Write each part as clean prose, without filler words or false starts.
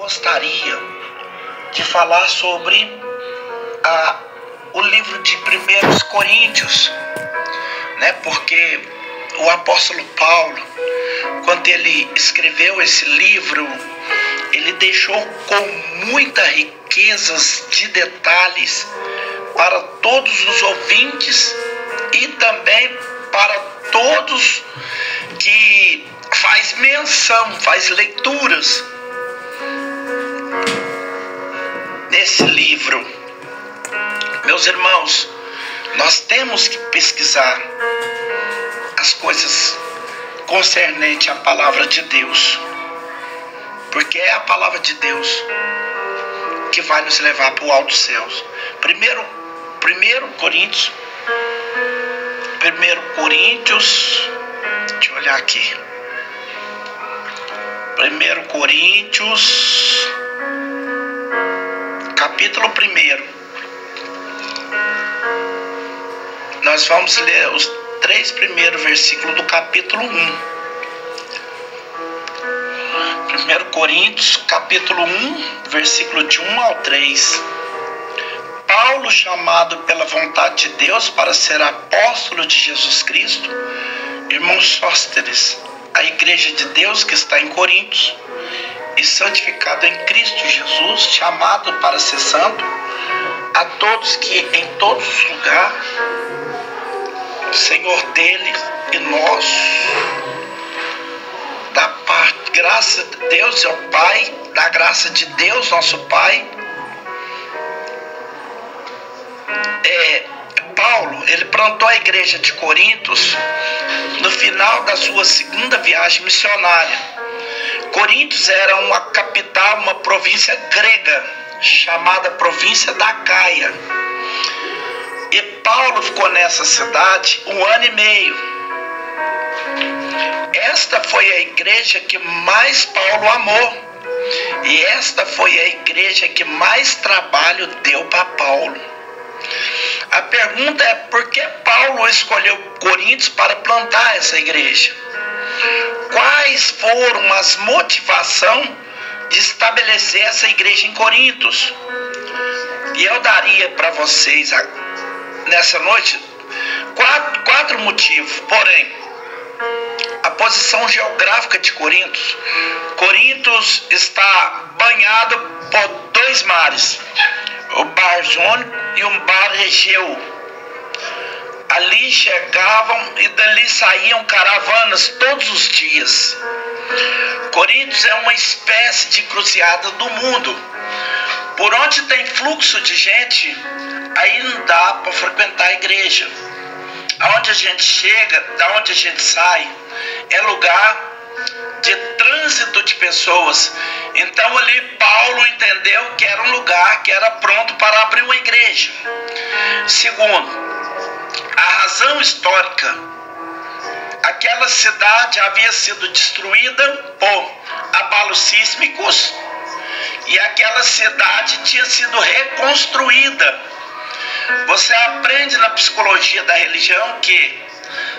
gostaria de falar sobre o livro de 1 Coríntios, né? Porque o apóstolo Paulo, quando ele escreveu esse livro, ele deixou com muita riquezas de detalhes para todos os ouvintes e também para todos que faz menção, faz leituras nesse livro. Meus irmãos, nós temos que pesquisar as coisas concernentes à palavra de Deus, porque é a palavra de Deus que vai nos levar para o alto dos céus. Primeiro Coríntios, deixa eu olhar aqui. 1 Coríntios, capítulo 1. Nós vamos ler os 3 primeiros versículos do capítulo 1. 1 Coríntios, capítulo 1, versículo de 1 ao 3. Paulo, chamado pela vontade de Deus para ser apóstolo de Jesus Cristo, irmão Sóstenes, a igreja de Deus que está em Coríntios, e santificado em Cristo Jesus, chamado para ser santo, a todos que em todos os lugares, Senhor deles e nosso, da parte, graça de Deus é o Pai, da graça de Deus, nosso Pai. Paulo, ele plantou a igreja de Coríntios no final da sua segunda viagem missionária. Coríntios era uma capital, uma província grega, chamada província da Acaia. E Paulo ficou nessa cidade 1 ano e meio. Esta foi a igreja que mais Paulo amou. E esta foi a igreja que mais trabalho deu para Paulo. A pergunta é: por que Paulo escolheu Coríntios para plantar essa igreja? Quais foram as motivações de estabelecer essa igreja em Coríntios? E eu daria para vocês nessa noite quatro motivos. Porém, a posição geográfica de Coríntios. Coríntios está banhado por 2 mares, o Mar Jônico e o Mar Egeu. Ali chegavam e dali saíam caravanas todos os dias. Coríntios é uma espécie de cruzeada do mundo. Por onde tem fluxo de gente, aí não dá para frequentar a igreja. Aonde a gente chega, da onde a gente sai, é lugar de trânsito de pessoas. Então ali Paulo entendeu que era um lugar que era pronto para abrir uma igreja. Segundo, a razão histórica. Aquela cidade havia sido destruída por abalos sísmicos e aquela cidade tinha sido reconstruída. Você aprende na psicologia da religião que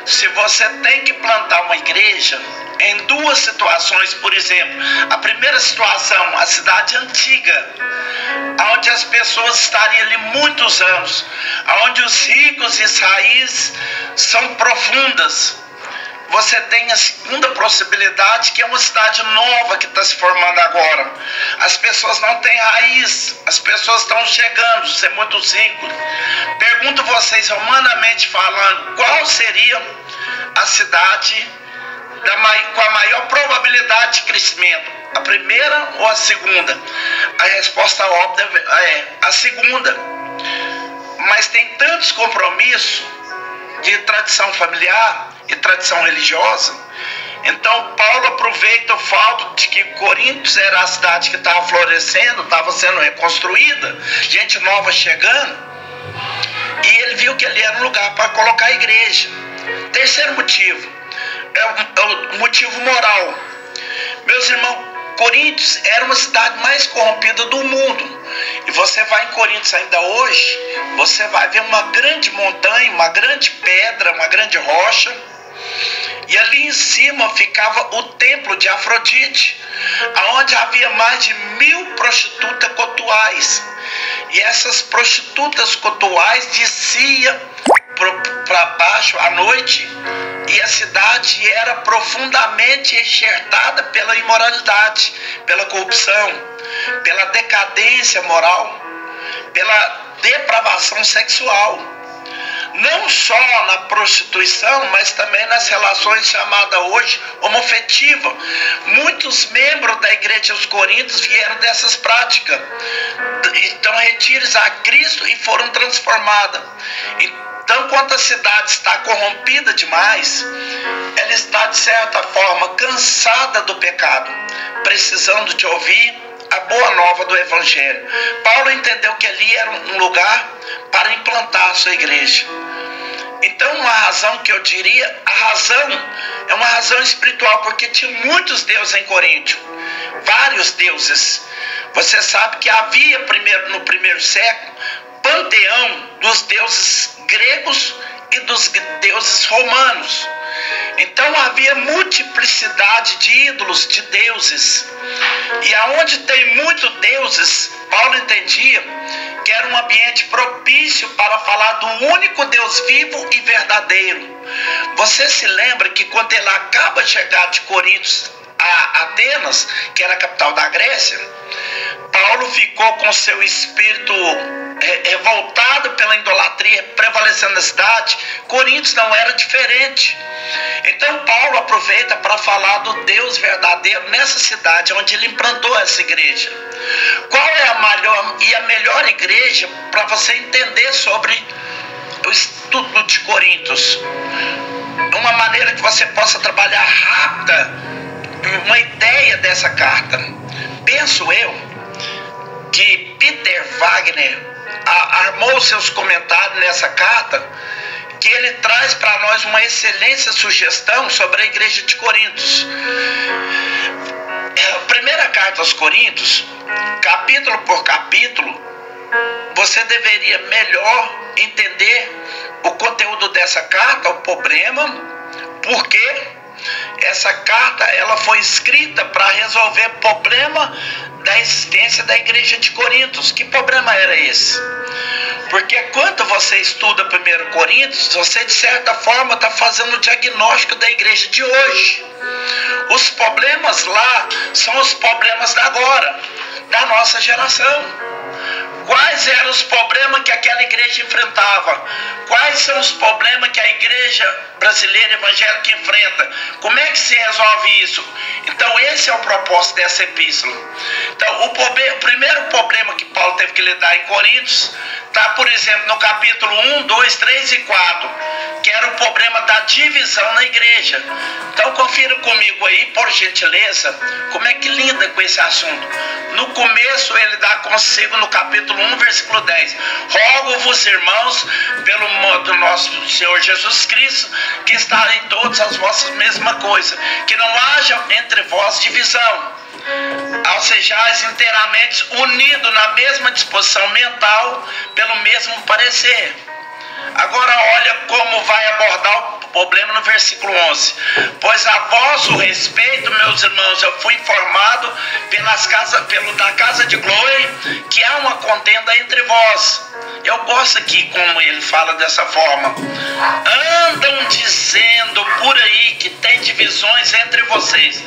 se você tem que plantar uma igreja, em 2 situações, por exemplo, a primeira situação, a cidade antiga, onde as pessoas estariam ali muitos anos, onde os ricos e as raízes são profundas. Você tem a segunda possibilidade, que é uma cidade nova que está se formando agora. As pessoas não têm raiz, as pessoas estão chegando, ser muito ricos. Pergunto vocês, humanamente falando, qual seria a cidade com a maior probabilidade de crescimento? A primeira ou a segunda? A resposta óbvia é a segunda. Mas tem tantos compromissos de tradição familiar e tradição religiosa. Então Paulo aproveita o fato de que Coríntios era a cidade que estava florescendo, estava sendo reconstruída, gente nova chegando, e ele viu que ali era um lugar para colocar a igreja. Terceiro motivo é o motivo moral. Meus irmãos, Coríntios era uma cidade mais corrompida do mundo. E você vai em Coríntios ainda hoje, você vai ver uma grande montanha, uma grande pedra, uma grande rocha. E ali em cima ficava o templo de Afrodite, onde havia mais de 1000 prostitutas cotuais. E essas prostitutas cotuais desciam para baixo à noite, e a cidade era profundamente enxertada pela imoralidade, pela corrupção, pela decadência moral, pela depravação sexual. Não só na prostituição, mas também nas relações chamadas hoje homofetiva. Muitos membros da igreja dos Coríntios vieram dessas práticas. Então retirados a Cristo e foram transformadas. Então, quando a cidade está corrompida demais, ela está, de certa forma, cansada do pecado, precisando de ouvir a boa nova do Evangelho. Paulo entendeu que ali era um lugar para implantar a sua igreja. Então, uma razão que eu diria, a razão é uma razão espiritual, porque tinha muitos deuses em Coríntio, vários deuses. Você sabe que havia no primeiro século panteão dos deuses gregos e dos deuses romanos. Então havia multiplicidade de ídolos, de deuses. E aonde tem muitos deuses, Paulo entendia que era um ambiente propício para falar do único Deus vivo e verdadeiro. Você se lembra que quando ele acaba de chegar de Corinto a Atenas, que era a capital da Grécia, Paulo ficou com seu espírito revoltado pela idolatria prevalecendo na cidade. Corinto não era diferente. Então Paulo aproveita para falar do Deus verdadeiro nessa cidade onde ele implantou essa igreja. Qual é a melhor igreja para você entender sobre o estudo de Coríntios? Uma maneira que você possa trabalhar rápida uma ideia dessa carta. Penso eu que Peter Wagner armou seus comentários nessa carta, que ele traz para nós uma excelente sugestão sobre a igreja de Coríntios. A primeira carta aos Coríntios, capítulo por capítulo, você deveria melhor entender o conteúdo dessa carta, o problema, porque essa carta ela foi escrita para resolver o problema da existência da igreja de Coríntios. Que problema era esse? Porque quando você estuda 1 Coríntios, você de certa forma está fazendo o diagnóstico da igreja de hoje. Os problemas lá são os problemas da agora, da nossa geração. Quais eram os problemas que aquela igreja enfrentava? Quais são os problemas que a igreja brasileira evangélica enfrenta? Como é que se resolve isso? Então esse é o propósito dessa epístola. Então o primeiro problema que Paulo teve que lidar em Coríntios está, por exemplo, no capítulo 1, 2, 3 e 4, que era o problema da divisão na igreja. Então confira comigo aí, por gentileza, como é que lida com esse assunto. No começo ele dá consigo no capítulo 1, versículo 10. Rogo-vos, irmãos, pelo do nosso Senhor Jesus Cristo, que está em todas as vossas mesma coisa, que não haja entre vós divisão, ao sejais inteiramente unidos na mesma disposição mental, pelo mesmo parecer. Agora olha como vai abordar o problema no versículo 11. Pois a vosso respeito, meus irmãos, eu fui informado da casa de Chloe, que há uma contenda entre vós. Eu gosto aqui como ele fala dessa forma. Andam dizendo por aí que tem divisões entre vocês.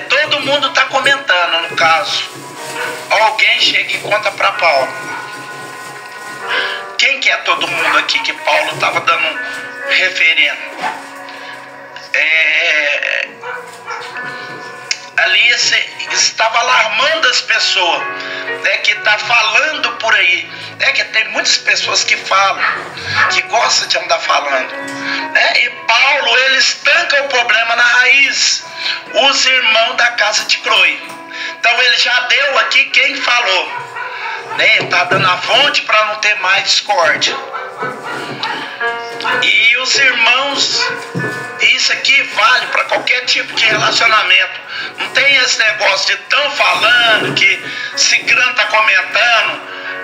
Todo mundo está comentando, no caso. Alguém chega e conta para Paulo. Quem que é todo mundo aqui que Paulo estava dando referendo? Ali estava alarmando as pessoas, que está falando por aí, que tem muitas pessoas que falam, que gostam de andar falando, e Paulo ele estanca o problema na raiz, os irmãos da casa de Chloe. Então ele já deu aqui quem falou. Está dando a fonte para não ter mais discórdia. E os irmãos, isso aqui vale para qualquer tipo de relacionamento. Não tem esse negócio de tão falando que ciclano está comentando.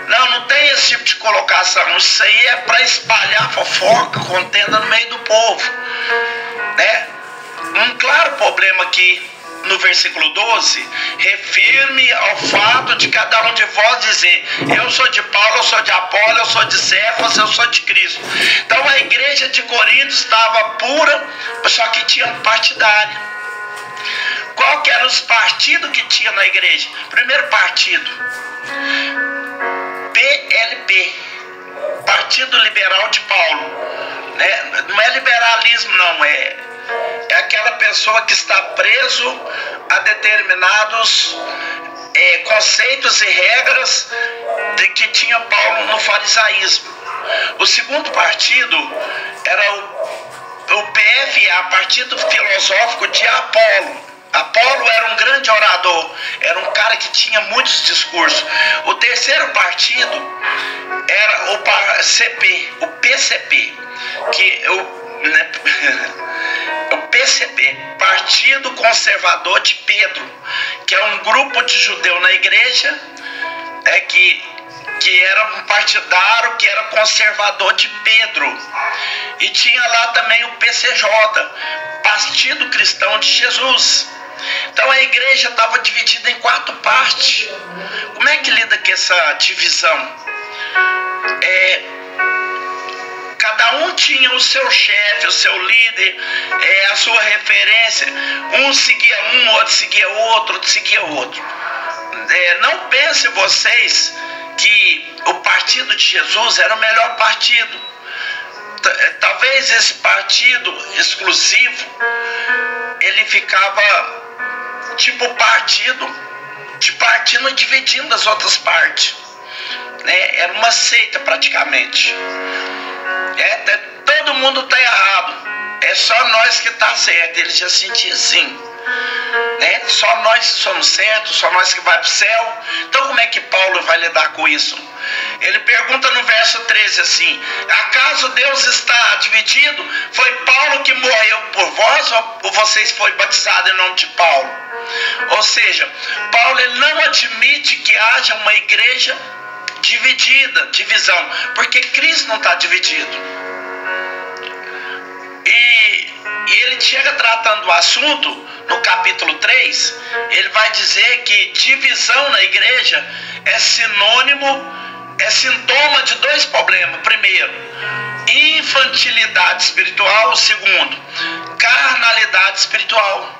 Não tem esse tipo de colocação. Isso aí é para espalhar fofoca, contenda no meio do povo, claro problema aqui no versículo 12, refirme ao fato de cada um de vós dizer: eu sou de Paulo, eu sou de Apolo, eu sou de Cefas, eu sou de Cristo. Então a igreja de Corinto estava pura, só que tinha um partidário. Qual que eram os partidos que tinha na igreja? Primeiro partido, PLP, Partido Liberal de Paulo, né? Não é liberalismo não, é aquela pessoa que está preso a determinados conceitos e regras de que tinha Paulo no farisaísmo. O segundo partido era o PFA, Partido Filosófico de Apolo. Apolo era um grande orador, era um cara que tinha muitos discursos. O terceiro partido era o PCP, que o PCP, Partido Conservador de Pedro, que é um grupo de judeu na igreja que era um partidário, que era conservador de Pedro. E tinha lá também o PCJ, Partido Cristão de Jesus. Então a igreja estava dividida em 4 partes. Como é que lida com essa divisão? Cada um tinha o seu chefe, o seu líder, a sua referência. Um seguia um, outro seguia outro, outro seguia outro. Não pense vocês que o partido de Jesus era o melhor partido. Talvez esse partido exclusivo, ele ficava tipo partido dividindo as outras partes, né? Era uma seita praticamente. Todo mundo está errado, é só nós que está certo. Ele já sentia assim, né? Só nós que somos certos, só nós que vai para o céu. Então como é que Paulo vai lidar com isso? Ele pergunta no verso 13 assim: acaso Deus está dividido? Foi Paulo que morreu por vós, ou vocês foram batizados em nome de Paulo? Ou seja, Paulo ele não admite que haja uma igreja divisão, porque Cristo não está dividido. E ele chega tratando o assunto no capítulo 3, ele vai dizer que divisão na igreja é sintoma de 2 problemas. Primeiro, infantilidade espiritual. Segundo, carnalidade espiritual.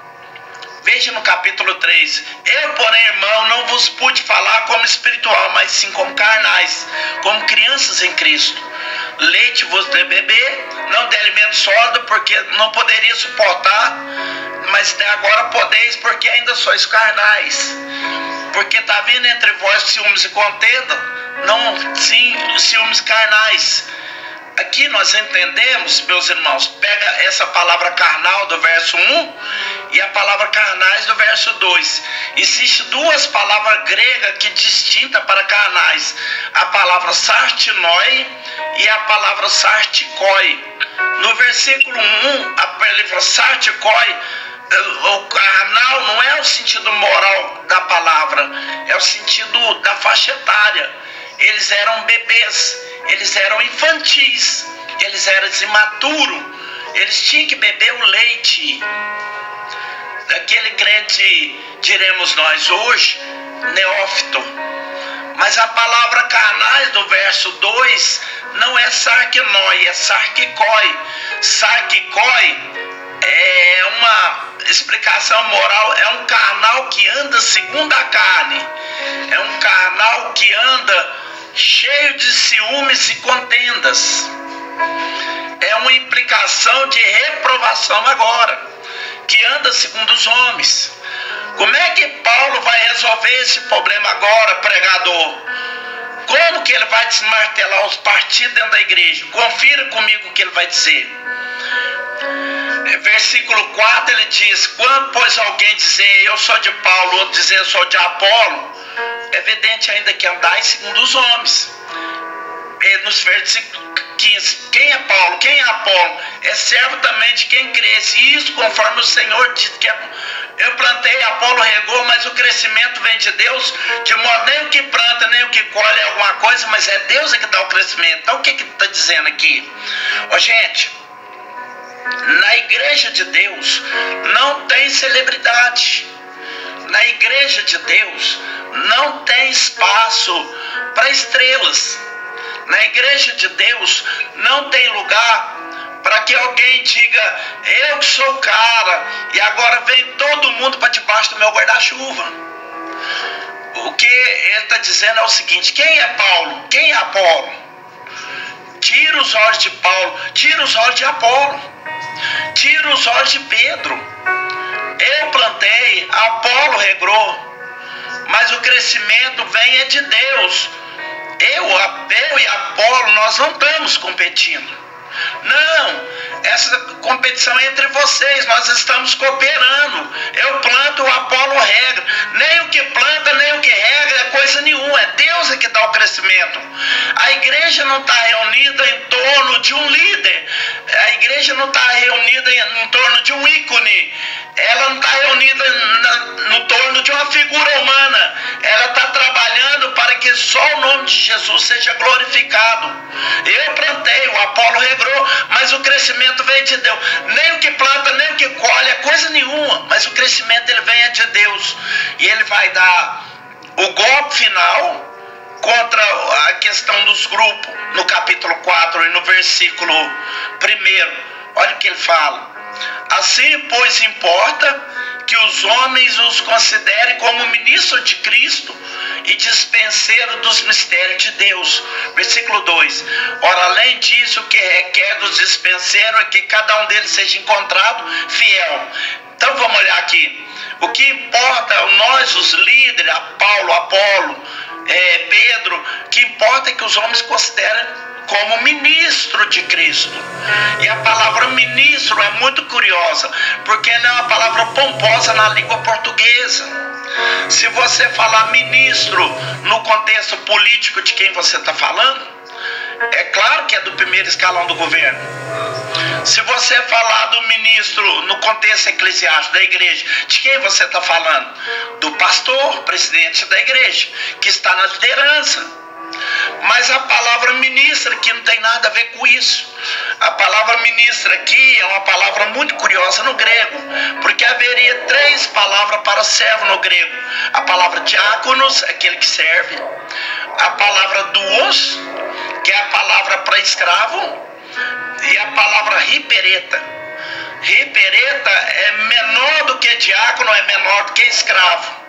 Veja no capítulo 3: eu, porém, irmão, não vos pude falar como espiritual, mas sim como carnais, como crianças em Cristo. Leite vos dei beber, não de alimento sólido, porque não poderia suportar, mas agora podeis, porque ainda sois carnais. Porque está vindo entre vós ciúmes e contenda, não sim ciúmes carnais. Aqui nós entendemos, meus irmãos, pega essa palavra carnal do verso 1 e a palavra carnais do verso 2. Existem 2 palavras gregas que distintas para carnais: a palavra sartinoi e a palavra sartikoi. No versículo 1, a palavra sartikoi, o carnal não é o sentido moral da palavra, é o sentido da faixa etária. Eles eram bebês, eles eram infantis, eles eram imaturos, eles tinham que beber o leite daquele crente, diremos nós hoje, neófito. Mas a palavra carnais do verso 2 não é sarquinoi, é sarquicoi. Sarquicoi é uma explicação moral, é um carnal que anda segundo a carne, é um carnal que anda cheio de ciúmes e contendas. É uma implicação de reprovação agora, que anda segundo os homens. Como é que Paulo vai resolver esse problema agora, pregador? Como que ele vai desmartelar os partidos dentro da igreja? Confira comigo o que ele vai dizer. Versículo 4 ele diz: quando pois alguém dizer eu sou de Paulo, outro dizer eu sou de Apolo, é evidente ainda que andais segundo os homens. E nos versículos 15, quem é Paulo, quem é Apolo? É servo também de quem cresce. E isso conforme o Senhor diz que eu plantei, Apolo regou, mas o crescimento vem de Deus. De modo nem o que planta, nem o que colhe é alguma coisa, mas é Deus que dá o crescimento. Então o que ele está dizendo aqui? Gente, Na igreja de Deus não tem celebridade. Na igreja de Deus não tem espaço para estrelas. Na igreja de Deus não tem lugar para que alguém diga: eu que sou o cara, e agora vem todo mundo para debaixo do meu guarda-chuva. O que ele está dizendo é o seguinte: quem é Paulo? Quem é Apolo? Tira os olhos de Paulo, tira os olhos de Apolo, tira os olhos de Pedro. Eu plantei, Apolo regou, mas o crescimento vem é de Deus. Eu e Apolo, nós não estamos competindo. Não, essa competição é entre vocês, nós estamos cooperando. Eu planto, o Apolo rega. Nem o que planta, nem o que rega é coisa nenhuma. É Deus que dá o crescimento. A igreja não está reunida em torno de um líder. A igreja não está reunida em torno de um ícone. Ela não está reunida no torno de uma figura humana. Ela está trabalhando para que só o nome de Jesus seja glorificado. Eu plantei, o Apolo regou, mas o crescimento vem de Deus. Nem o que planta, nem o que colhe, é coisa nenhuma. Mas o crescimento ele vem de Deus. E ele vai dar o golpe final contra a questão dos grupos, no capítulo 4 e no versículo 1. Olha o que ele fala. Assim, pois, importa que os homens os considerem como ministros de Cristo e dispenseiros dos mistérios de Deus. Versículo 2. Ora, além disso, o que requer dos dispenseiros é que cada um deles seja encontrado fiel. Então vamos olhar aqui. O que importa, nós os líderes, Paulo, Apolo, Pedro, o que importa é que os homens considerem como ministro de Cristo. E a palavra ministro é muito curiosa, porque não é uma palavra pomposa na língua portuguesa. Se você falar ministro no contexto político de quem você está falando, é claro que é do primeiro escalão do governo. Se você falar do ministro no contexto eclesiástico da igreja, de quem você está falando? Do pastor, presidente da igreja, que está na liderança. Mas a palavra ministra aqui não tem nada a ver com isso. A palavra ministra aqui é uma palavra muito curiosa no grego, porque haveria 3 palavras para servo no grego. A palavra diáconos, aquele que serve. A palavra duos, que é a palavra para escravo. E a palavra ripereta. Ripereta é menor do que diácono, é menor do que escravo.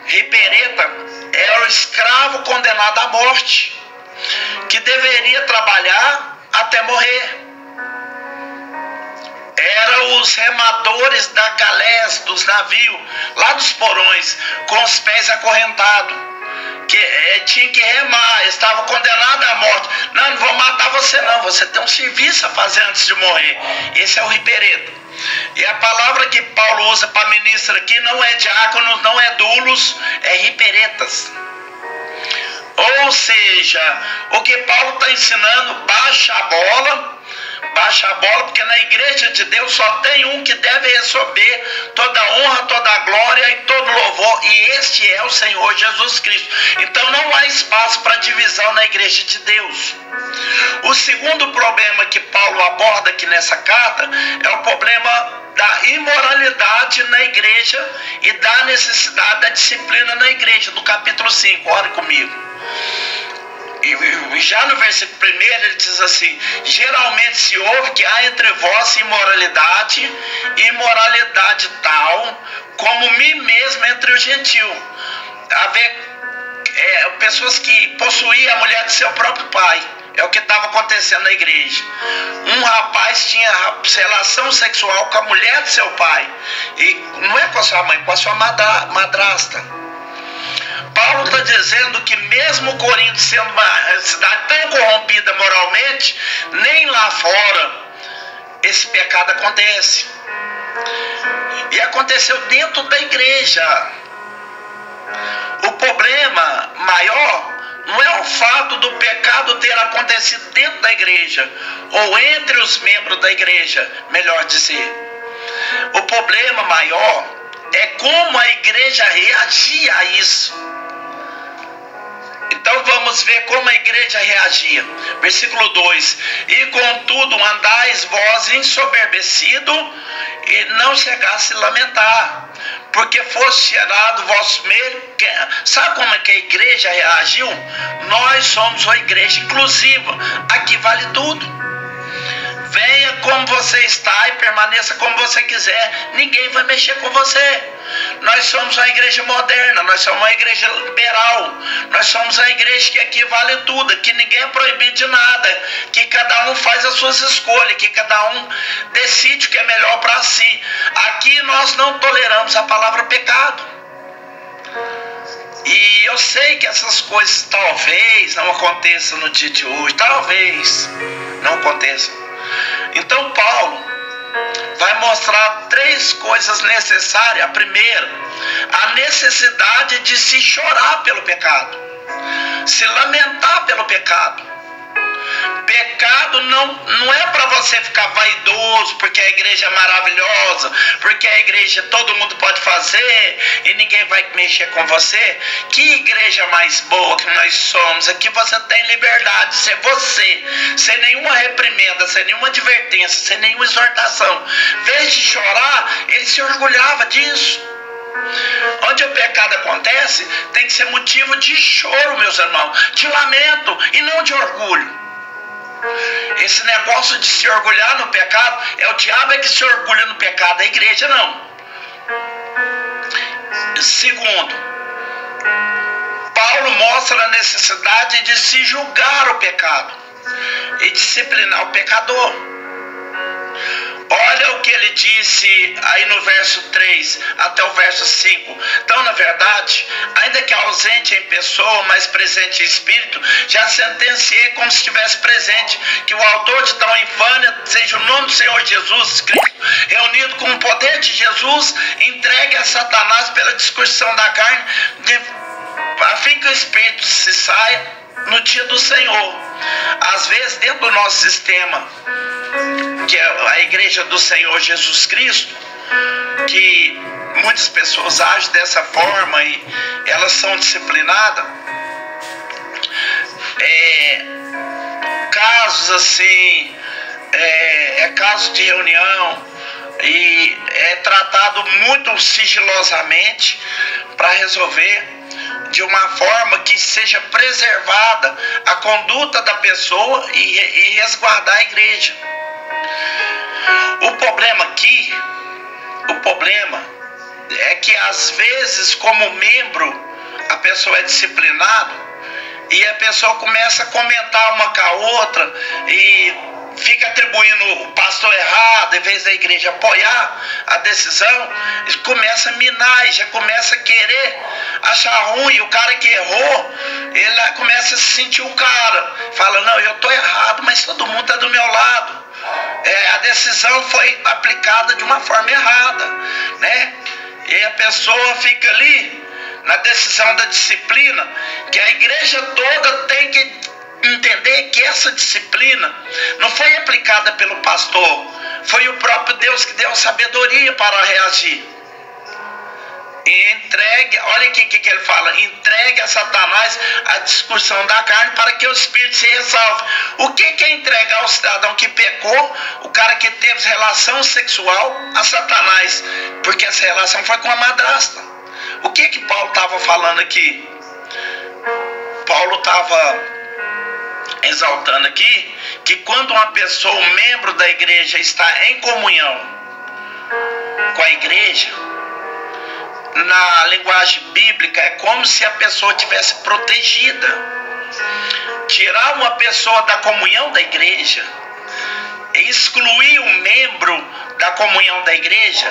Ripereta era o escravo condenado à morte, que deveria trabalhar até morrer. Eram os remadores da galés, dos navios, lá dos porões, com os pés acorrentados, que tinha que remar, estava condenado à morte. Não vou matar você não, você tem um serviço a fazer antes de morrer. Esse é o ripereta. E a palavra que Paulo usa para ministro aqui não é diáconos, não é dulos, é riperetas. Ou seja, o que Paulo está ensinando, baixa a bola, porque na igreja de Deus só tem um que deve receber toda a honra, toda a glória e todo louvor, e este é o Senhor Jesus Cristo. Então não há espaço para divisão na igreja de Deus. O segundo problema que Paulo aborda aqui nessa carta é o problema da imoralidade na igreja e da necessidade da disciplina na igreja, do capítulo 5, olha comigo. E já no versículo 1 ele diz assim: geralmente se ouve que há entre vós imoralidade tal como mim mesmo entre os gentios. Pessoas que possuíam a mulher de seu próprio pai. É o que estava acontecendo na igreja. Um rapaz tinha relação sexual com a mulher de seu pai. E não é com a sua mãe, com a sua madrasta. Paulo está dizendo que mesmo Corinto sendo uma cidade tão corrompida moralmente, nem lá fora esse pecado acontece. E aconteceu dentro da igreja. O problema maior não é o fato do pecado ter acontecido dentro da igreja, ou entre os membros da igreja, melhor dizer. O problema maior é como a igreja reagia a isso. Então vamos ver como a igreja reagia. Versículo 2: e contudo andais vós ensoberbecido, e não chegasse a lamentar, porque fosse gerado vosso meio. Sabe como é que a igreja reagiu? Nós somos uma igreja inclusiva, aqui vale tudo. Venha como você está e permaneça como você quiser, ninguém vai mexer com você. Nós somos uma igreja moderna, nós somos uma igreja liberal, nós somos uma igreja que aqui vale tudo, que ninguém é proibido de nada, que cada um faz as suas escolhas, que cada um decide o que é melhor para si. Aqui nós não toleramos a palavra pecado. E eu sei que essas coisas talvez não aconteçam no dia de hoje, talvez não aconteçam. Então Paulo vai mostrar 3 coisas necessárias. A primeira, a necessidade de se chorar pelo pecado, se lamentar pelo pecado. Pecado não é para você ficar vaidoso, porque a igreja é maravilhosa, porque a igreja todo mundo pode fazer e ninguém vai mexer com você. Que igreja mais boa que nós somos. Aqui você tem liberdade de ser você, sem nenhuma reprimenda, sem nenhuma advertência, sem nenhuma exortação. Em vez de chorar, ele se orgulhava disso. Onde o pecado acontece, tem que ser motivo de choro, meus irmãos, de lamento e não de orgulho. Esse negócio de se orgulhar no pecado, é o diabo que se orgulha no pecado, a igreja não. Segundo, Paulo mostra a necessidade de se julgar o pecado e disciplinar o pecador. Olha o que ele disse aí no verso 3 até o verso 5. Então, na verdade, ainda que ausente em pessoa, mas presente em espírito, já sentenciei como se estivesse presente, que o autor de tal infâmia seja o nome do Senhor Jesus Cristo, reunido com o poder de Jesus, entregue a Satanás pela discussão da carne, a fim que o espírito se saia no dia do Senhor. Às vezes, dentro do nosso sistema, que é a igreja do Senhor Jesus Cristo, que muitas pessoas agem dessa forma e elas são disciplinadas, casos assim, caso de reunião, e é tratado muito sigilosamente para resolver de uma forma que seja preservada a conduta da pessoa e resguardar a igreja. O problema é que às vezes, como membro, a pessoa é disciplinada e a pessoa começa a comentar uma com a outra e fica atribuindo o pastor errado, em vez da igreja apoiar a decisão, começa a minar e já começa a querer achar ruim. O cara que errou, ele começa a se sentir o cara, fala, não, eu estou errado, mas todo mundo está do meu lado. A decisão foi aplicada de uma forma errada, né? E a pessoa fica ali na decisão da disciplina, que a igreja toda tem que entender que essa disciplina não foi aplicada pelo pastor, foi o próprio Deus que deu sabedoria para reagir. E entregue, olha aqui o que ele fala, entregue a Satanás a discussão da carne para que o espírito se resolve. O que é entregar o cidadão que pecou, o cara que teve relação sexual, a Satanás? Porque essa relação foi com a madrasta. O que Paulo estava falando aqui? Paulo estava exaltando aqui que quando uma pessoa, um membro da igreja, está em comunhão com a igreja, na linguagem bíblica, é como se a pessoa tivesse protegida. Tirar uma pessoa da comunhão da igreja, excluir um membro da comunhão da igreja,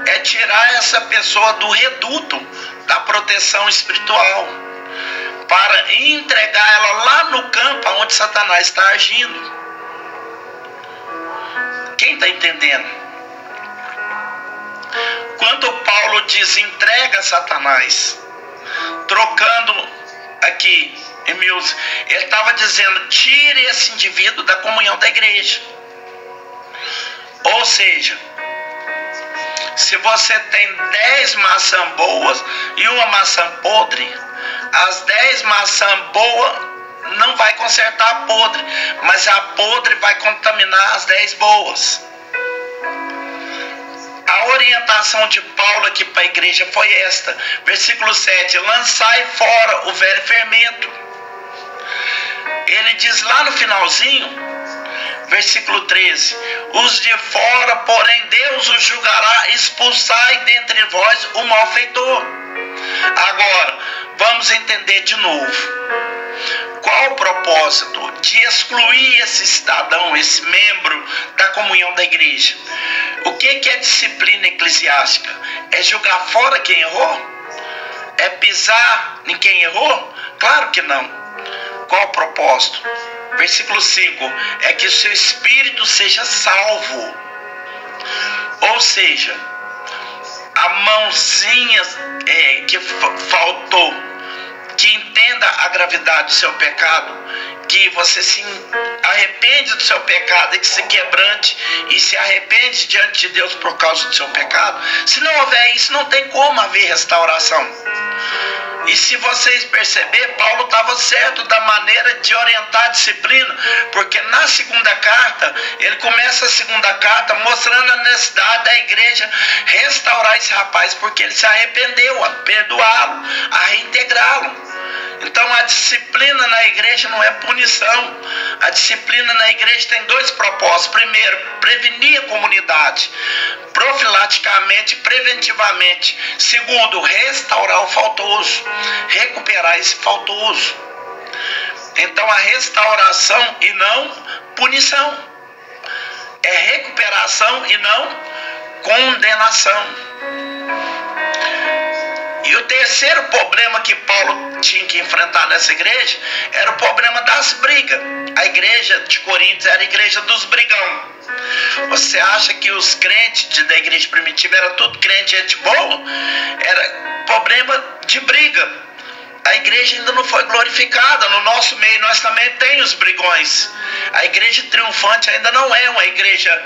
é tirar essa pessoa do reduto da proteção espiritual, para entregar ela lá no campo onde Satanás está agindo. Quem está entendendo? Quando Paulo diz entrega a Satanás, trocando aqui em meus, ele estava dizendo, tire esse indivíduo da comunhão da igreja. Ou seja, se você tem 10 maçãs boas e uma maçã podre, As 10 maçãs boas não vai consertar a podre, mas a podre vai contaminar as 10 boas. A orientação de Paulo aqui para a igreja foi esta, versículo 7, lançai fora o velho fermento. Ele diz lá no finalzinho, versículo 13, os de fora, porém Deus os julgará, expulsai dentre vós o malfeitor. Agora, vamos entender de novo. Qual o propósito de excluir esse cidadão, esse membro da comunhão da igreja? O que é disciplina eclesiástica? É jogar fora quem errou? É pisar em quem errou? Claro que não. Qual o propósito? Versículo 5, é que o seu espírito seja salvo. Ou seja, a mãozinha que faltou, que entenda a gravidade do seu pecado, que você se arrepende do seu pecado e que se quebrante e se arrepende diante de Deus por causa do seu pecado. Se não houver isso, não tem como haver restauração. E se vocês perceberem, Paulo estava certo da maneira de orientar a disciplina, porque na segunda carta, ele começa a segunda carta mostrando a necessidade da igreja restaurar esse rapaz, porque ele se arrependeu, a perdoá-lo, a reintegrá-lo. Então a disciplina na igreja não é punição. A disciplina na igreja tem 2 propósitos. Primeiro, prevenir a comunidade, profilaticamente, preventivamente. Segundo, restaurar o faltoso, recuperar esse faltoso. Então a restauração e não punição. É recuperação e não condenação. E o terceiro problema que Paulo tinha que enfrentar nessa igreja era o problema das brigas. A igreja de Coríntios era a igreja dos brigão. Você acha que os crentes da igreja primitiva eram tudo crente, gente boa? Era problema de briga. A igreja ainda não foi glorificada. No nosso meio nós também temos os brigões. A igreja triunfante ainda não é uma igreja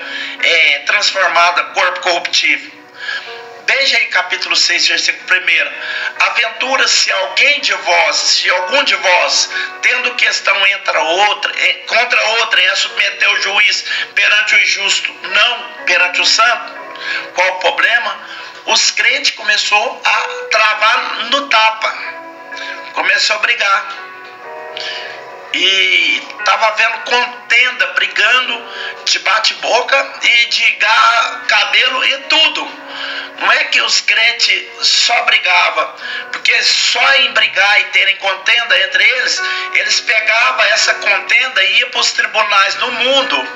transformada, corpo corruptível. Veja aí capítulo 6, versículo 1. Aventura se algum de vós, tendo questão contra outra, em submeter o juiz perante o injusto, não perante o santo. Qual o problema? Os crentes começaram a travar no tapa. Começou a brigar. E estava havendo contenda, brigando de bate-boca e de garra, cabelo e tudo. Não é que os crentes só brigavam, porque só em brigar e terem contenda entre eles, eles pegavam essa contenda e iam para os tribunais do mundo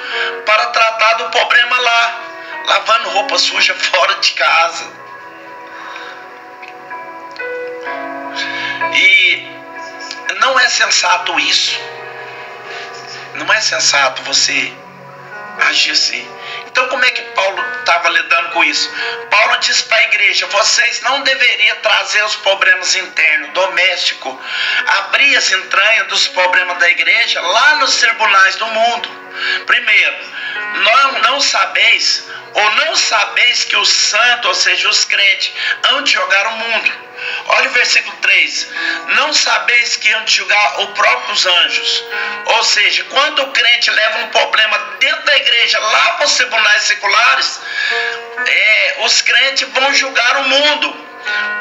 para tratar do problema lá, lavando roupa suja fora de casa. E não é sensato isso. Não é sensato você agir assim. Então como é que Paulo estava lidando com isso? Paulo diz para a igreja: vocês não deveriam trazer os problemas internos, domésticos, abrir as entranhas dos problemas da igreja lá nos tribunais do mundo. Primeiro, não sabeis que os santos, ou seja, os crentes, hão de julgar o mundo. Olha o versículo 3. Não sabeis que hão de julgar os próprios anjos. Ou seja, quando o crente leva um problema dentro da igreja lá para os tribunais seculares, os crentes vão julgar o mundo.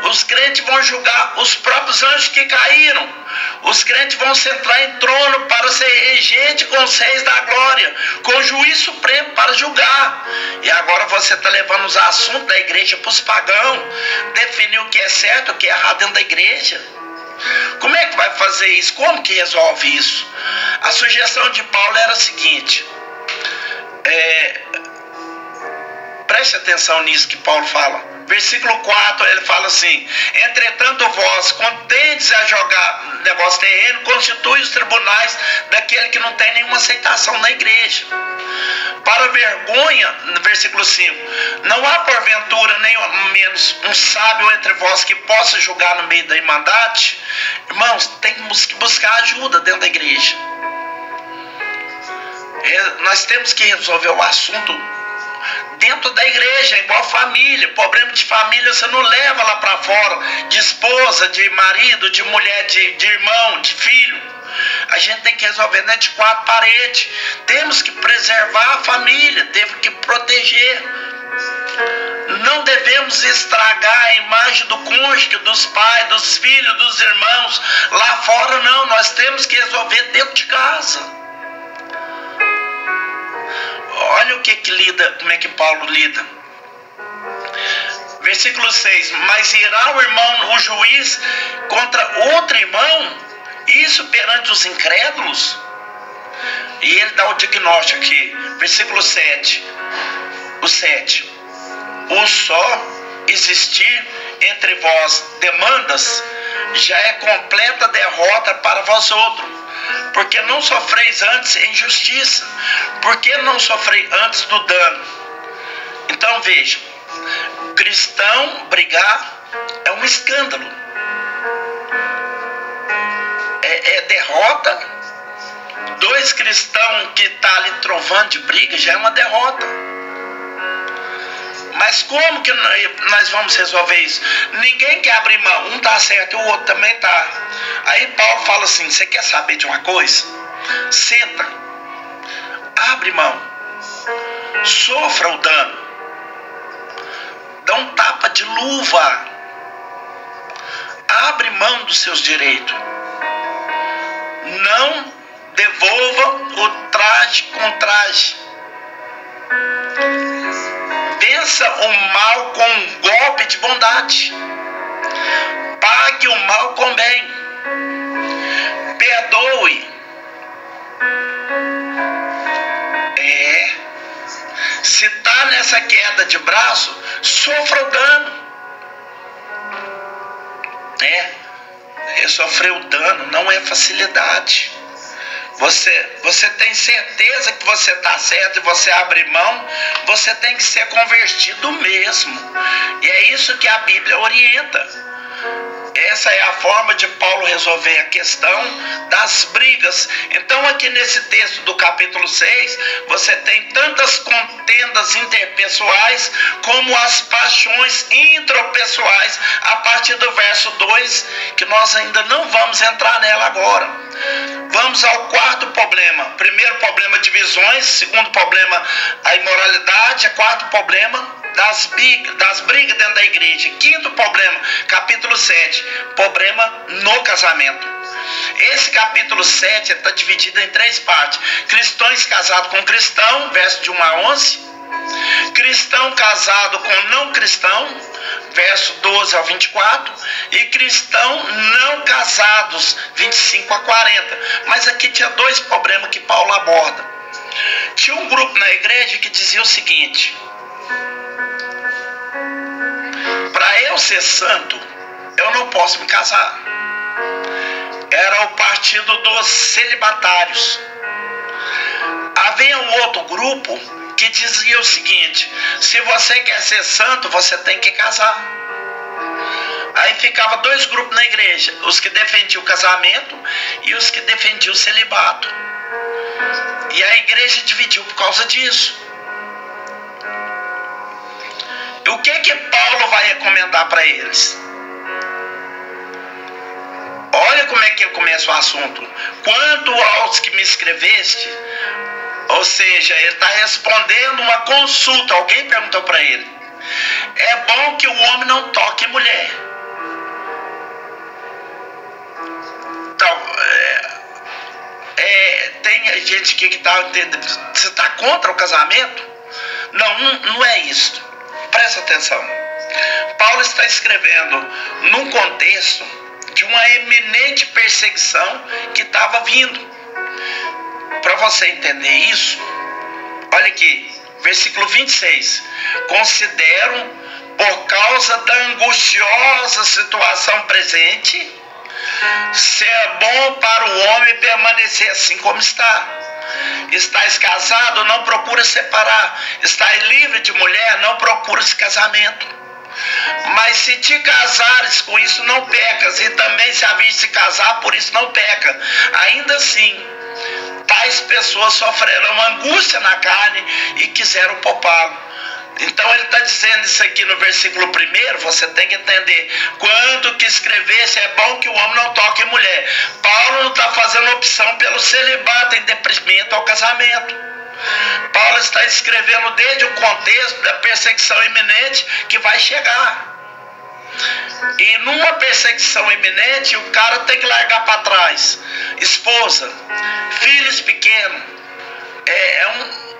Os crentes vão julgar os próprios anjos que caíram. Os crentes vão sentar em trono para ser regente com os reis da glória, com o juiz supremo para julgar. E agora você está levando os assuntos da igreja para os pagãos, definir o que é certo e o que é errado dentro da igreja. Como é que vai fazer isso? Como que resolve isso? A sugestão de Paulo era a seguinte. Preste atenção nisso que Paulo fala. Versículo 4, ele fala assim: entretanto vós, contentes a jogar negócio terreno, constitui os tribunais daquele que não tem nenhuma aceitação na igreja. Para vergonha, no versículo 5, não há porventura nem menos um sábio entre vós que possa julgar no meio da irmandade? Irmãos, temos que buscar ajuda dentro da igreja. Nós temos que resolver o assunto dentro da igreja, igual família. Problema de família você não leva lá para fora, de esposa, de marido, de mulher, de irmão, de filho. A gente tem que resolver dentro de 4 paredes. Temos que preservar a família, temos que proteger. Não devemos estragar a imagem do cônjuge, dos pais, dos filhos, dos irmãos lá fora, não. Nós temos que resolver dentro de casa. Olha o que lida, como é que Paulo lida. Versículo 6. Mas irá o irmão, o juiz, contra outro irmão, isso perante os incrédulos? E ele dá o diagnóstico aqui. Versículo 7. O 7. O só existir entre vós demandas já é completa derrota para vós outros, porque não sofreis antes injustiça, porque não sofrei antes do dano. Então veja, cristão brigar é um escândalo, é derrota. 2 cristãos que estão ali trovando de briga já é uma derrota. Mas como que nós vamos resolver isso? Ninguém quer abrir mão. Um está certo e o outro também está. Aí Paulo fala assim, você quer saber de uma coisa? Senta. Abre mão. Sofra o dano. Dá um tapa de luva. Abre mão dos seus direitos. Não devolva o traje com traje. Vença o mal com um golpe de bondade. Pague o mal com bem. Perdoe. Se está nessa queda de braço, sofra o dano. Sofrer o dano não é facilidade. Você tem certeza que você está certo e você abre mão, você tem que ser convertido mesmo. E é isso que a Bíblia orienta. Essa é a forma de Paulo resolver a questão das brigas. Então aqui nesse texto do capítulo 6, você tem tantas contendas interpessoais como as paixões intropessoais a partir do verso 2, que nós ainda não vamos entrar nela agora. Vamos ao 4º problema. Primeiro problema, divisões. Segundo problema, a imoralidade. Quarto problema, das brigas dentro da igreja. 5º problema, capítulo 7, problema no casamento. Esse capítulo 7 está dividido em 3 partes. Cristãos casados com cristão, verso de 1 a 11. Cristão casado com não cristão, verso 12 ao 24. E cristão não casados, 25 a 40. Mas aqui tinha 2 problemas que Paulo aborda. Tinha um grupo na igreja que dizia o seguinte: para eu ser santo, eu não posso me casar. Era o partido dos celibatários. Havia um outro grupo que dizia o seguinte: se você quer ser santo, você tem que casar. Aí ficava 2 grupos na igreja: os que defendiam o casamento e os que defendiam o celibato. E a igreja dividiu por causa disso. O que Paulo vai recomendar para eles? Olha como é que ele começa o assunto. Quanto aos que me escreveste, ou seja, ele está respondendo uma consulta. Alguém perguntou para ele: é bom que o homem não toque mulher. Então, tem gente que está entendendo. Você está contra o casamento? Não é isso. Presta atenção. Paulo está escrevendo num contexto de uma eminente perseguição que estava vindo. Para você entender isso, olha aqui, versículo 26. Considero, por causa da angustiosa situação presente, ser bom para o homem permanecer assim como está. Estás casado, não procura separar. Estás livre de mulher, não procura esse casamento. Mas se te casares, com isso não pecas. E também se haver de se casar, por isso não peca. Ainda assim, tais pessoas sofrerão angústia na carne e quiseram poupá-lo. Então ele está dizendo isso aqui no versículo 1, você tem que entender. Quando que escrevesse, é bom que o homem não toque em mulher. Paulo não está fazendo opção pelo celibato em detrimento ao casamento. Paulo está escrevendo desde o contexto da perseguição iminente que vai chegar. E numa perseguição iminente, o cara tem que largar para trás esposa, filhos pequenos.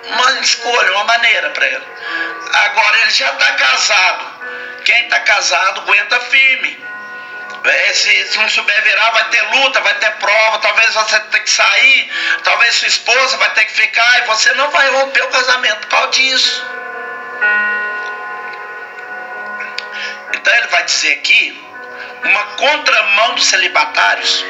Uma escolha, uma maneira para ele. Agora ele já está casado. Quem está casado aguenta firme. Se não souber virar, vai ter luta, vai ter prova. Talvez você tenha que sair, talvez sua esposa vai ter que ficar, e você não vai romper o casamento por causa disso. Então ele vai dizer aqui uma contramão dos celibatários.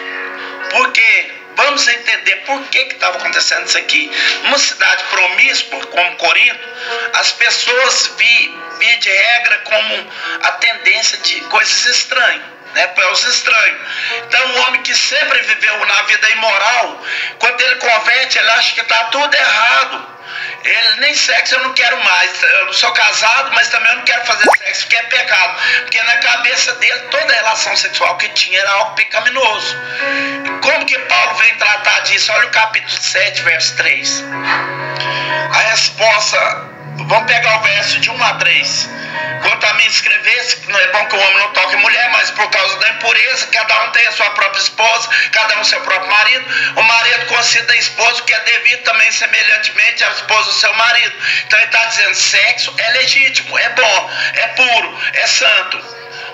Porque vamos entender por que estava acontecendo isso aqui. Numa cidade promíscua como Corinto, as pessoas via de regra como a tendência de coisas estranhas, né, para os estranhos. Então o homem que sempre viveu na vida imoral, quando ele converte, ele acha que está tudo errado. Ele nem sexo eu não quero mais. Eu não sou casado, mas também eu não quero fazer sexo, porque é pecado. Porque na cabeça dele toda relação sexual que tinha era algo pecaminoso. Como que Paulo vem tratar disso? Olha o capítulo 7, verso 3. A resposta, vamos pegar o verso de 1 a 3. Quanto a mim escrevesse, não é bom que o homem não toque mulher, mas por causa da impureza, cada um tem a sua própria esposa, cada um seu próprio marido. O marido concede a esposa o que é devido também semelhantemente à esposa do seu marido. Então ele está dizendo, sexo é legítimo, é bom, é puro, é santo.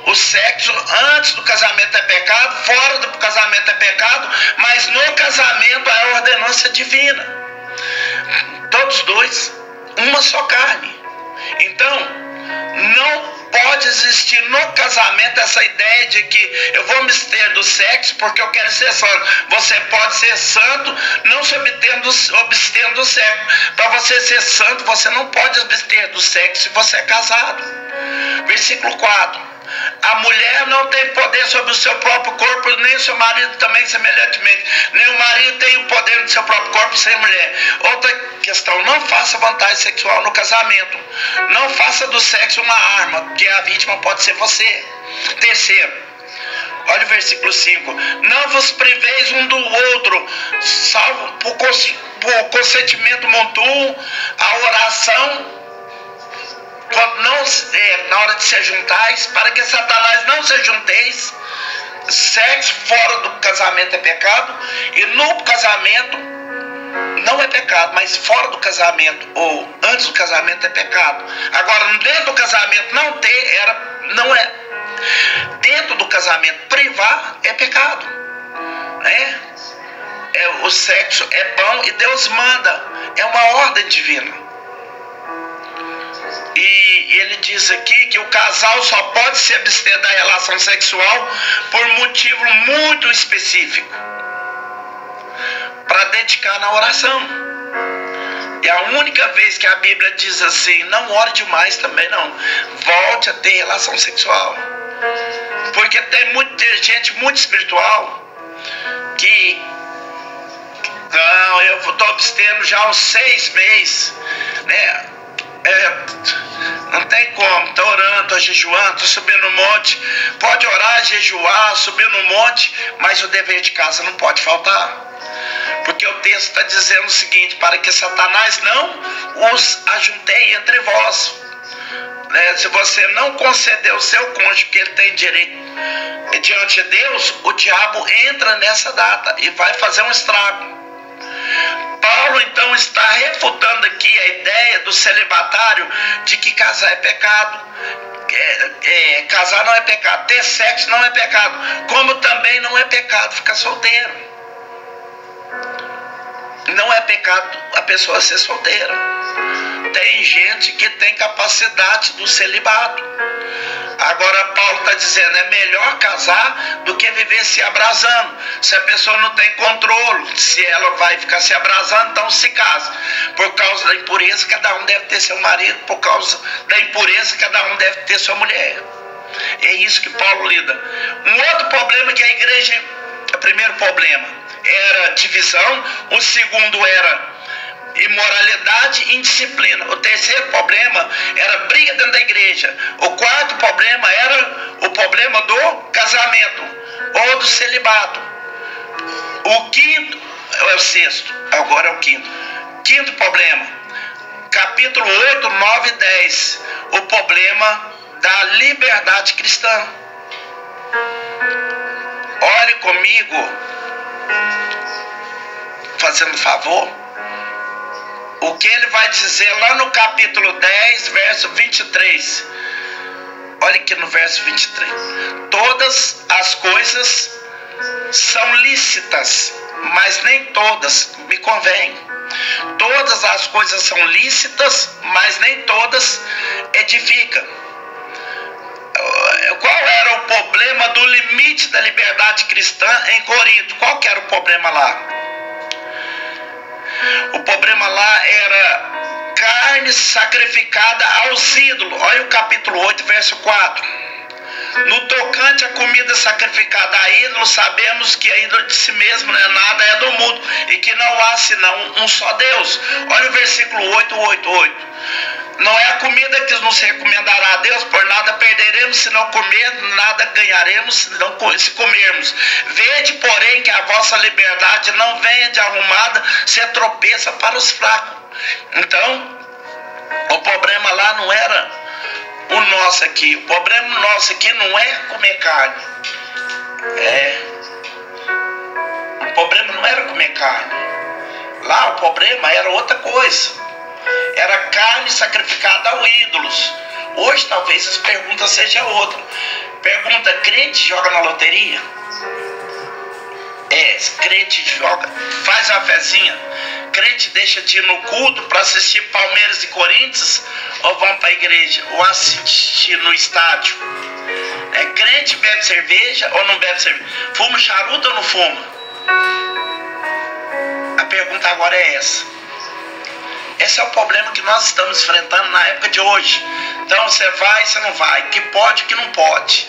O sexo antes do casamento é pecado, fora do casamento é pecado, mas no casamento é a ordenança divina. Todos dois, uma só carne. Então, não pode existir no casamento essa ideia de que eu vou me abster do sexo porque eu quero ser santo. Você pode ser santo não se abstendo do sexo. Para você ser santo, você não pode abster do sexo se você é casado. Versículo 4. A mulher não tem poder sobre o seu próprio corpo, nem o seu marido também semelhantemente. Nem o marido tem o poder do seu próprio corpo sem mulher. Outra questão, não faça vantagem sexual no casamento. Não faça do sexo uma arma, porque a vítima pode ser você. Terceiro, olha o versículo 5. Não vos priveis um do outro, salvo por consentimento mútuo, a oração, quando não, na hora de se juntais, para que Satanás não se junteis. Sexo fora do casamento é pecado, e no casamento não é pecado, mas fora do casamento ou antes do casamento é pecado. Agora, dentro do casamento não é. Dentro do casamento privar é pecado, né? O sexo é bom e Deus manda, é uma ordem divina. E ele diz aqui que o casal só pode se abster da relação sexual por motivo muito específico, para dedicar na oração. E a única vez que a Bíblia diz assim, não ore demais também não, volte a ter relação sexual. Porque tem muita gente muito espiritual que não, eu estou abstendo já há uns 6 meses, né? Não tem como, estou orando, estou jejuando, estou subindo no monte. Pode orar, jejuar, subir no monte, mas o dever de casa não pode faltar. Porque o texto está dizendo o seguinte, para que Satanás não os ajunteie entre vós. Se você não conceder o seu cônjuge que ele tem direito diante de Deus, o diabo entra nessa data e vai fazer um estrago. Paulo então está refutando aqui a ideia do celibatário de que casar é pecado. Casar não é pecado, ter sexo não é pecado, como também não é pecado ficar solteiro. Não é pecado a pessoa ser solteira. Tem gente que tem capacidade do celibato. Agora Paulo está dizendo, é melhor casar do que viver se abrasando. Se a pessoa não tem controle, se ela vai ficar se abrasando, então se casa. Por causa da impureza, cada um deve ter seu marido. Por causa da impureza, cada um deve ter sua mulher. É isso que Paulo lida. Um outro problema que a igreja, o primeiro problema era divisão, o segundo era imoralidade e indisciplina. O terceiro problema era briga dentro da igreja. O quarto problema era o problema do casamento ou do celibato. O quinto é o sexto, agora é o quinto. Quinto problema, capítulo 8, 9 e 10, o problema da liberdade cristã. Olhe comigo, fazendo favor, o que ele vai dizer lá no capítulo 10, verso 23. Olha aqui no verso 23. Todas as coisas são lícitas, mas nem todas me convêm. Todas as coisas são lícitas, mas nem todas edificam. Qual era o problema do limite da liberdade cristã em Corinto? Qual que era o problema lá? O problema lá era carne sacrificada aos ídolos. Olha o capítulo 8, verso 4. No tocante à comida sacrificada a ídolo, sabemos que a ídolo de si mesmo não é nada, é do mundo, e que não há senão um só Deus. Olha o versículo 8. Não é a comida que nos recomendará a Deus, por nada perderemos se não comer, nada ganharemos se comermos. Vede, porém, que a vossa liberdade não venha de arrumada, se tropeça para os fracos. Então, o problema lá não era o nosso aqui. O problema nosso aqui não é comer carne. O problema não era comer carne. Lá o problema era outra coisa. Era carne sacrificada a ídolos. Hoje talvez as perguntas sejam outra. Pergunta: crente joga na loteria? Crente joga, faz uma fezinha. Crente deixa de ir no culto para assistir Palmeiras e Corinthians, ou vão para a igreja, ou assistir no estádio. Crente bebe cerveja ou não bebe cerveja? Fuma charuto ou não fuma? A pergunta agora é essa. Esse é o problema que nós estamos enfrentando na época de hoje. Então você vai, você não vai, que pode, que não pode.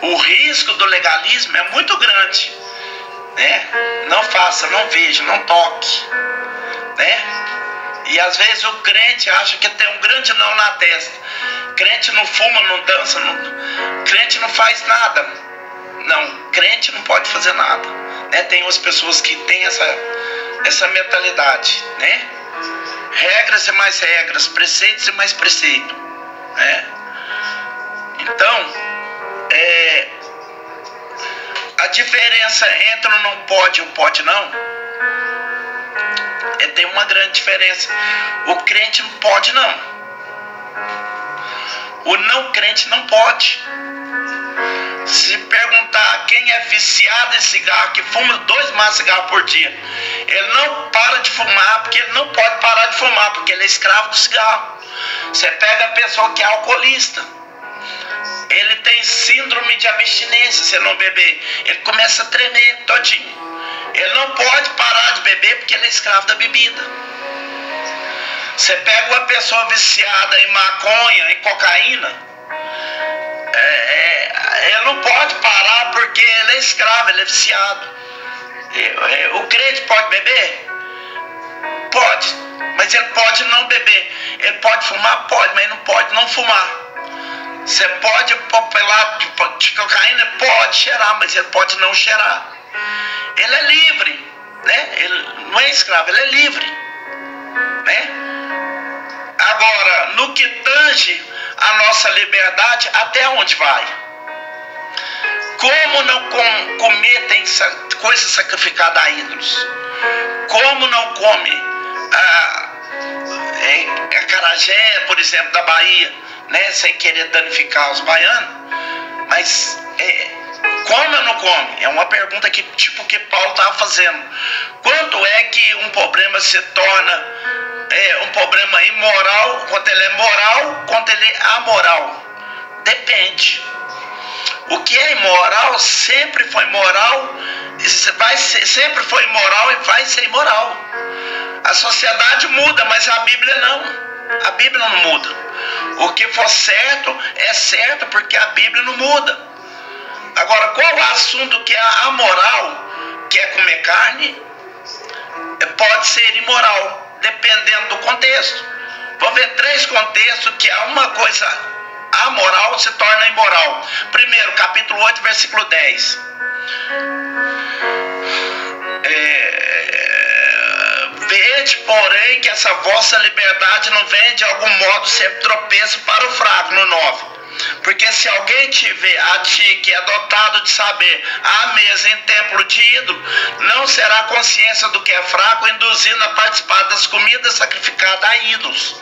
O risco do legalismo é muito grande, né? Não faça, não veja, não toque, né? E às vezes o crente acha que tem um grande não na testa. Crente não fuma, não dança, crente não faz nada. Não, crente não pode fazer nada, né? Tem umas pessoas que têm essa mentalidade, né? Regras e mais regras, preceitos e mais preceitos, né? Então, a diferença entre o não pode e o pode não, tem uma grande diferença. O crente não pode não. O não crente não pode. Se perguntar quem é viciado em cigarro, que fuma 2 maços de cigarro por dia, ele não para de fumar porque ele não pode parar de fumar, porque ele é escravo do cigarro. Você pega a pessoa que é alcoolista, ele tem síndrome de abstinência. Se não beber, ele começa a tremer todinho. Ele não pode parar de beber porque ele é escravo da bebida. Você pega uma pessoa viciada em maconha, em cocaína, ele não pode parar porque ele é escravo, ele é viciado. O crente pode beber? Pode, mas ele pode não beber. Ele pode fumar? Pode, mas ele não pode não fumar. Você pode popelar de cocaína? Pode cheirar, mas ele pode não cheirar. Ele é livre, né? Ele não é escravo, ele é livre, né? Agora, no que tange a nossa liberdade, até onde vai? Como não cometem coisas sacrificadas a ídolos? Como não come a acarajé, por exemplo, da Bahia, né? Sem querer danificar os baianos, mas come ou não come? É uma pergunta que que Paulo estava fazendo. Quanto é que um problema se torna um problema imoral, quanto ele é moral, quanto ele é amoral? Depende. O que é imoral sempre foi moral, sempre foi imoral e vai ser imoral. A sociedade muda, mas a Bíblia não. A Bíblia não muda. O que for certo é certo porque a Bíblia não muda. Agora, qual o assunto que é amoral, que é comer carne? pode ser imoral, dependendo do contexto. Vou ver 3 contextos que uma coisa amoral se torna imoral. Primeiro, capítulo 8, versículo 10. Vede, porém, que essa vossa liberdade não vem de algum modo ser tropeço para o fraco, no 9. Porque se alguém te vê a ti, que é dotado de saber, à mesa em templo de ídolo, não será consciência do que é fraco, induzindo a participar das comidas sacrificadas a ídolos.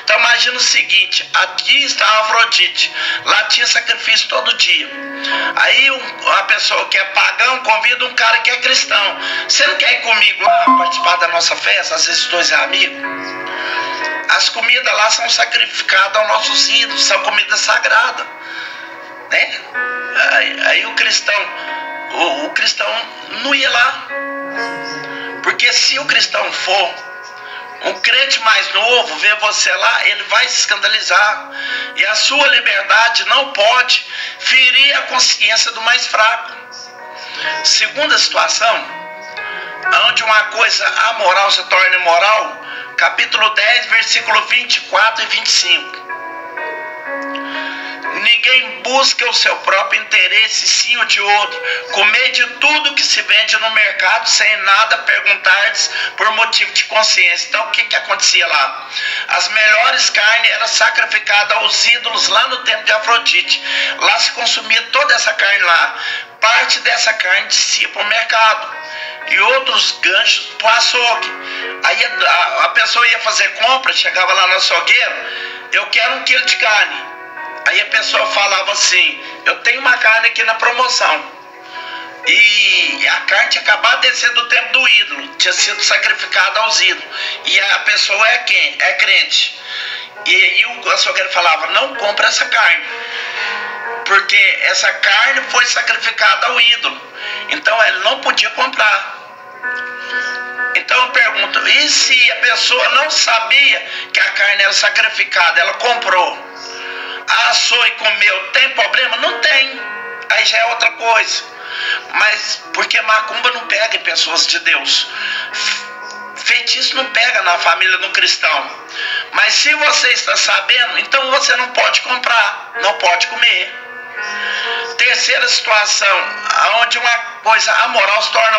Então imagina o seguinte, aqui está a Afrodite, lá tinha sacrifício todo dia. Aí uma pessoa que é pagão convida um cara que é cristão. Você não quer ir comigo lá participar da nossa festa? Às vezes 2 amigos. As comidas lá são sacrificadas aos nossos ídolos, são comida sagrada, né? Aí o cristão não ia lá, porque se o cristão for, um crente mais novo ver você lá, ele vai se escandalizar, e a sua liberdade não pode ferir a consciência do mais fraco. Segunda situação, onde uma coisa amoral se torna imoral, capítulo 10, versículo 24 e 25. Ninguém busca o seu próprio interesse, sim o de outro. Comer de tudo que se vende no mercado, sem nada perguntardes por motivo de consciência. Então o que acontecia lá? As melhores carnes eram sacrificadas aos ídolos lá no templo de Afrodite. Lá se consumia toda essa carne lá. Parte dessa carne descia para o mercado e outros ganchos para o açougue. Aí a pessoa ia fazer compra, chegava lá no açougueiro, eu quero 1 quilo de carne. Aí a pessoa falava assim, eu tenho uma carne aqui na promoção. E a carne tinha acabado de descer do templo do ídolo, tinha sido sacrificada aos ídolos. E a pessoa é quem? É crente. E o açougueiro falava, não compra essa carne, porque essa carne foi sacrificada ao ídolo. Então ele não podia comprar. Então eu pergunto, e se a pessoa não sabia que a carne era sacrificada, ela comprou, assou e comeu, tem problema? Não tem. Aí já é outra coisa. Mas porque macumba não pega em pessoas de Deus, feitiço não pega na família do cristão. Mas se você está sabendo, então você não pode comprar, não pode comer. Terceira situação, onde uma coisa amoral se torna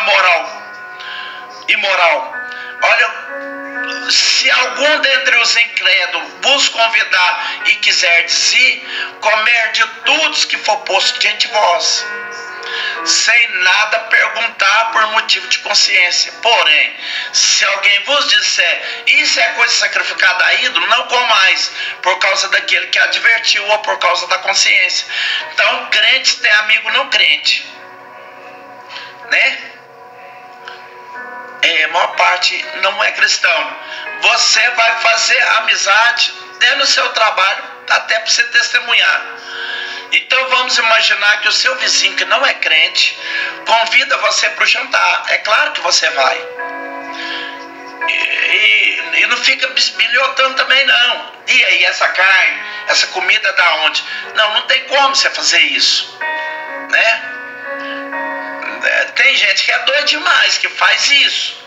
imoral. Olha, se algum dentre os incrédulos vos convidar e quiser ir, comer de tudo que for posto diante de vós, sem nada perguntar por motivo de consciência. Porém, se alguém vos disser, isso é coisa sacrificada a ídolo, não comais, por causa daquele que advertiu ou por causa da consciência. Então, crente tem amigo não crente, né? A maior parte não é cristão. Você vai fazer amizade dentro do seu trabalho, até para você testemunhar. Então vamos imaginar que o seu vizinho que não é crente convida você para o jantar. É claro que você vai. E não fica bisbilhotando também não. E aí, essa carne, essa comida da onde? Não tem como você fazer isso, né? Tem gente que é doido demais, que faz isso,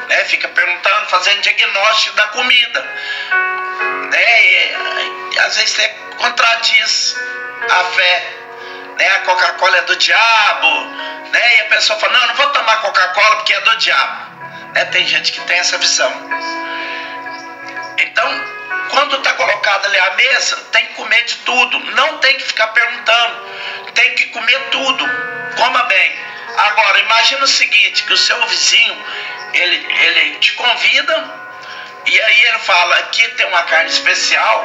né? Fica perguntando, fazendo diagnóstico da comida, né? E às vezes você contradiz a fé, né? A Coca-Cola é do diabo, né? E a pessoa fala, não vou tomar Coca-Cola porque é do diabo, né? Tem gente que tem essa visão. Então, quando está colocado ali à mesa, tem que comer de tudo, não tem que ficar perguntando, tem que comer tudo, coma bem. Agora, imagina o seguinte, que o seu vizinho, ele te convida, e aí ele fala, aqui tem uma carne especial,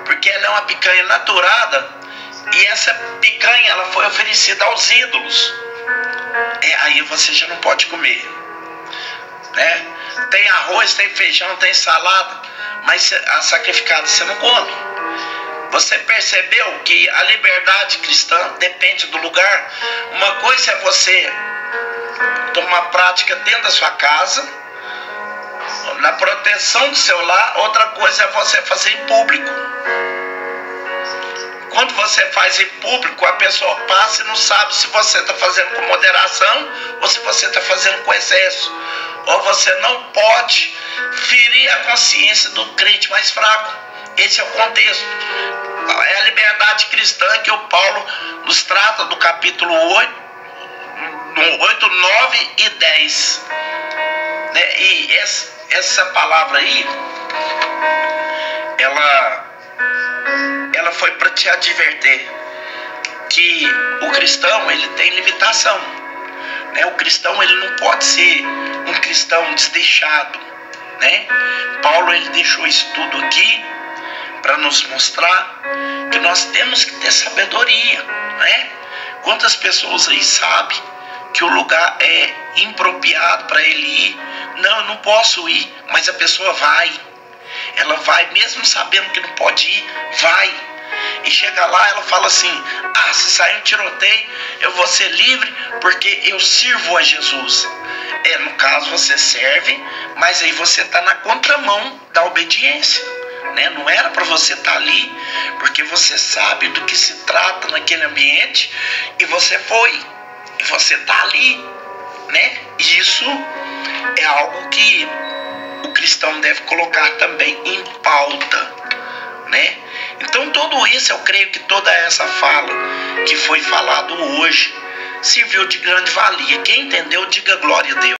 porque ela é uma picanha naturada, e essa picanha ela foi oferecida aos ídolos. Aí você já não pode comer, né? Tem arroz, tem feijão, tem salada, mas a sacrificada você não come. Você percebeu que a liberdade cristã depende do lugar? Uma coisa é você tomar prática dentro da sua casa, na proteção do seu lar, outra coisa é você fazer em público. Quando você faz em público, a pessoa passa e não sabe se você está fazendo com moderação ou se você está fazendo com excesso. ou você não pode ferir a consciência do crente mais fraco. Esse é o contexto. É a liberdade cristã que o Paulo nos trata do capítulo 8, 9 e 10. E essa palavra aí, ela foi para te advertir que o cristão, ele tem limitação. O cristão, ele não pode ser um cristão desleixado. Paulo, ele deixou isso tudo aqui para nos mostrar que nós temos que ter sabedoria. Quantas pessoas aí sabem que o lugar é impropriado para ele ir? Não, eu não posso ir, mas a pessoa vai. Ela vai, mesmo sabendo que não pode ir, vai. E chega lá, ela fala assim: se sair um tiroteio, eu vou ser livre porque eu sirvo a Jesus. No caso, você serve, mas aí você está na contramão da obediência. Não era para você estar ali, porque você sabe do que se trata naquele ambiente, e você foi, e você está ali. E isso é algo que o cristão deve colocar também em pauta. Então tudo isso, eu creio que toda essa fala que foi falado hoje serviu de grande valia. Quem entendeu, diga glória a Deus.